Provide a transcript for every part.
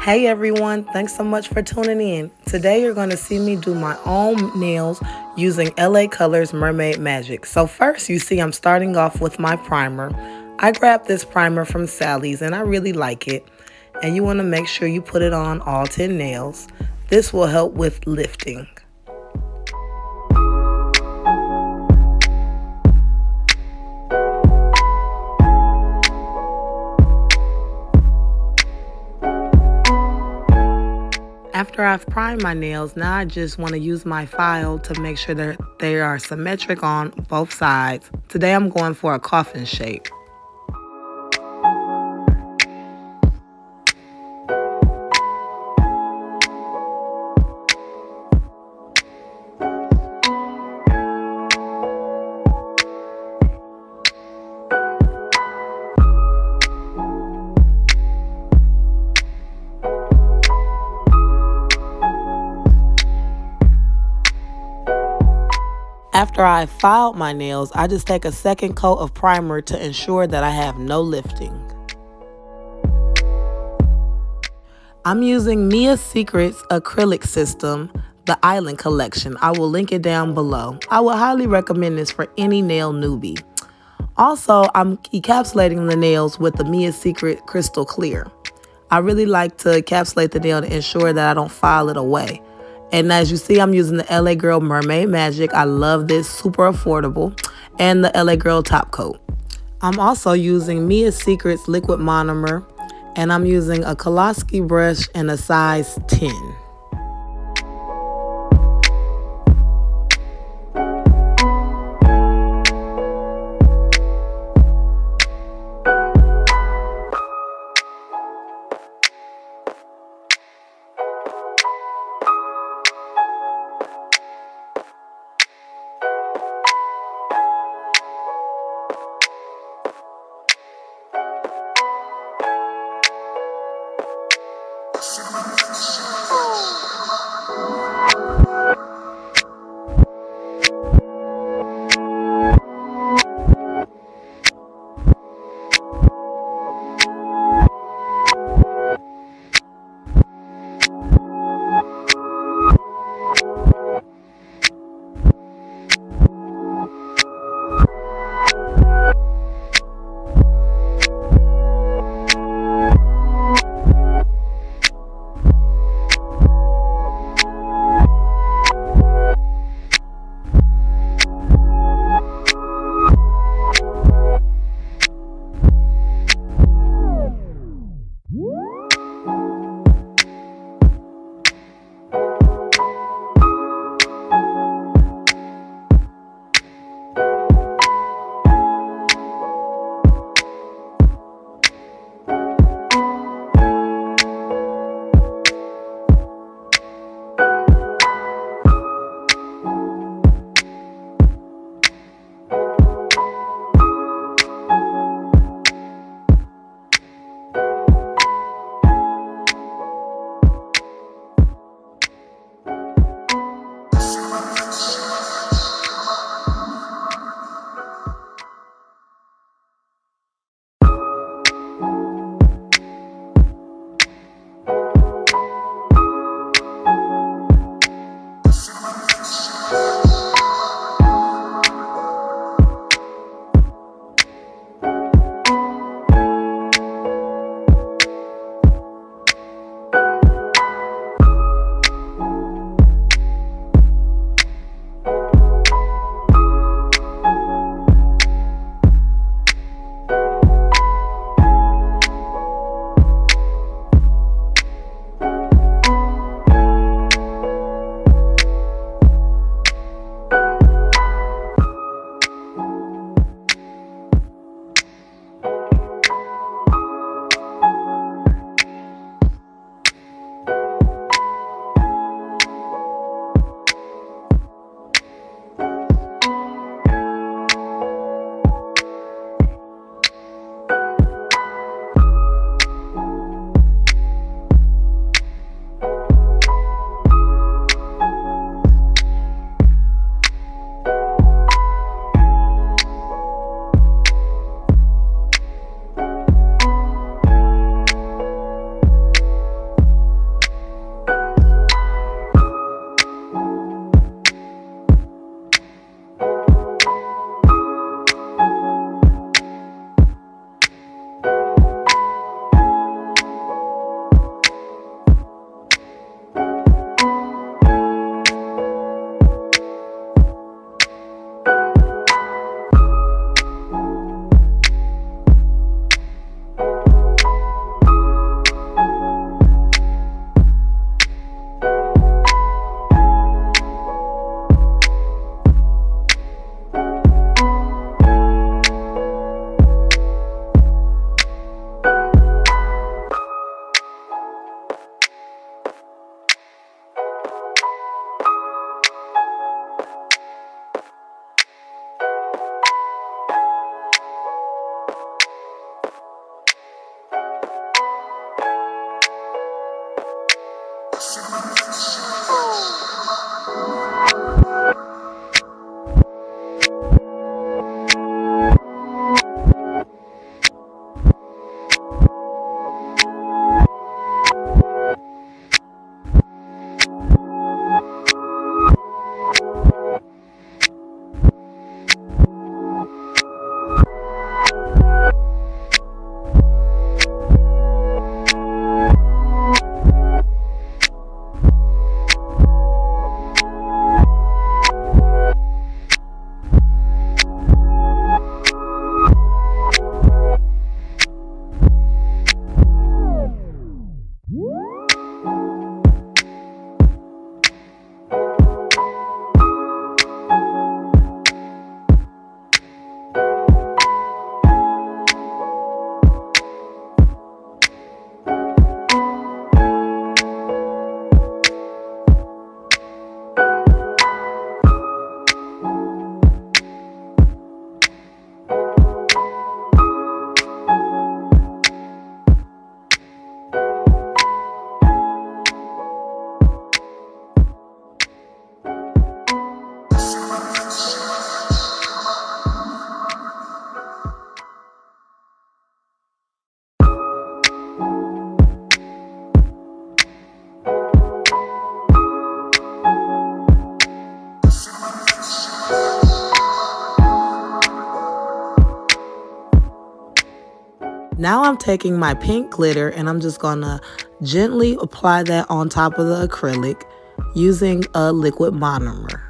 Hey everyone, thanks so much for tuning in. Today you're going to see me do my own nails using LA Colors Mermaid Magic. So first you see I'm starting off with my primer. I grabbed this primer from Sally's and I really like it. And you want to make sure you put it on all 10 nails. This will help with lifting. After I've primed my nails, now I just want to use my file to make sure that they are symmetric on both sides. Today I'm going for a coffin shape. After I filed my nails, I just take a second coat of primer to ensure that I have no lifting. I'm using Mia Secret's acrylic system, the Island collection. I will link it down below. I would highly recommend this for any nail newbie. Also, I'm encapsulating the nails with the Mia Secret Crystal Clear. I really like to encapsulate the nail to ensure that I don't file it away. And as you see, I'm using the LA Girl Mermaid Magic. I love this, super affordable. And the LA Girl Top Coat. I'm also using Mia Secret's Liquid Monomer. And I'm using a Koloski brush in a size 10. Now I'm taking my pink glitter and I'm just gonna gently apply that on top of the acrylic using a liquid monomer.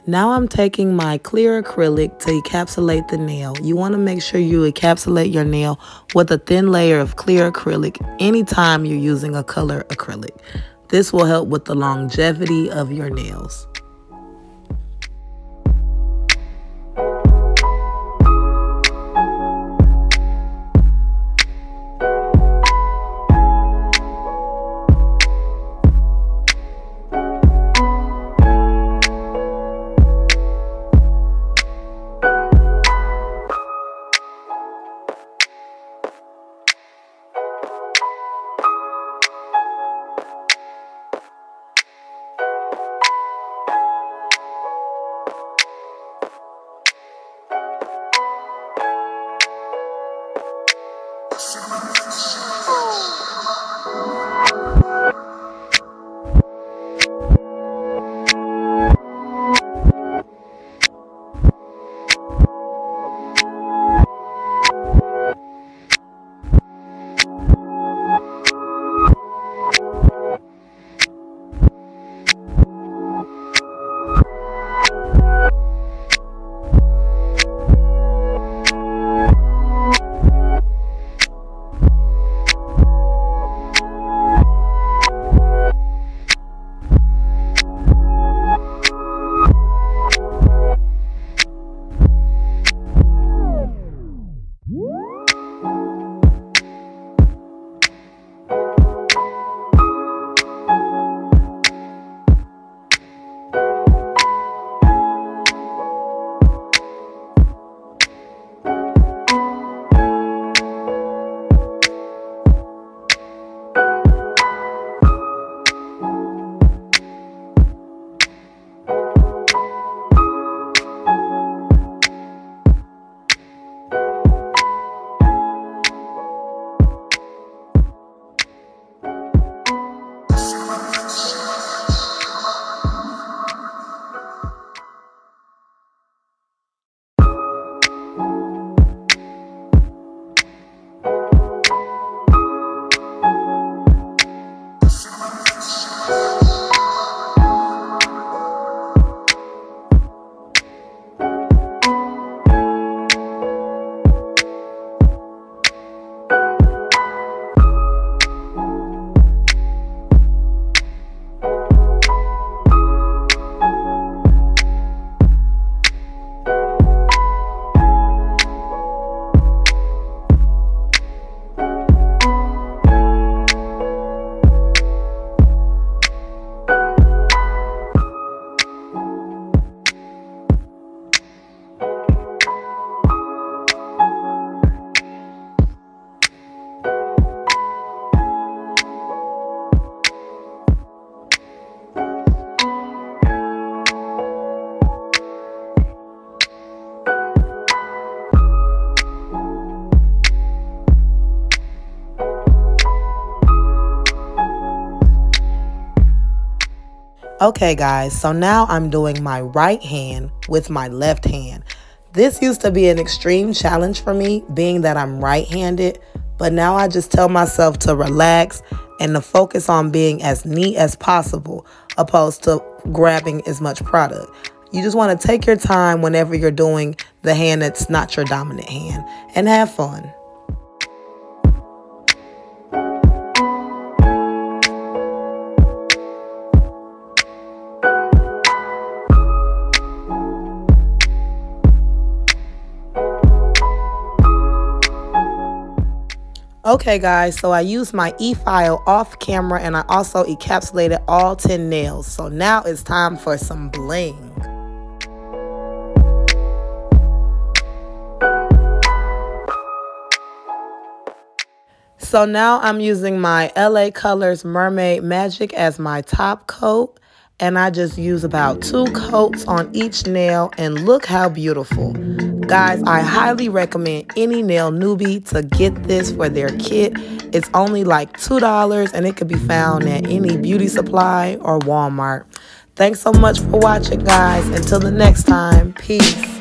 Now I'm taking my clear acrylic to encapsulate the nail. You want to make sure you encapsulate your nail with a thin layer of clear acrylic anytime you're using a color acrylic. This will help with the longevity of your nails. Okay guys, so now I'm doing my right hand with my left hand. This used to be an extreme challenge for me, being that I'm right-handed, but now I just tell myself to relax and to focus on being as neat as possible, opposed to grabbing as much product. You just want to take your time whenever you're doing the hand that's not your dominant hand and have fun. Okay guys, so I used my e-file off camera and I also encapsulated all 10 nails. So now it's time for some bling. So now I'm using my LA Colors Mermaid Magic as my top coat. And I just use about 2 coats on each nail, and look how beautiful. Guys, I highly recommend any nail newbie to get this for their kit. It's only like $2 and it could be found at any beauty supply or Walmart. Thanks so much for watching, guys. Until the next time, peace.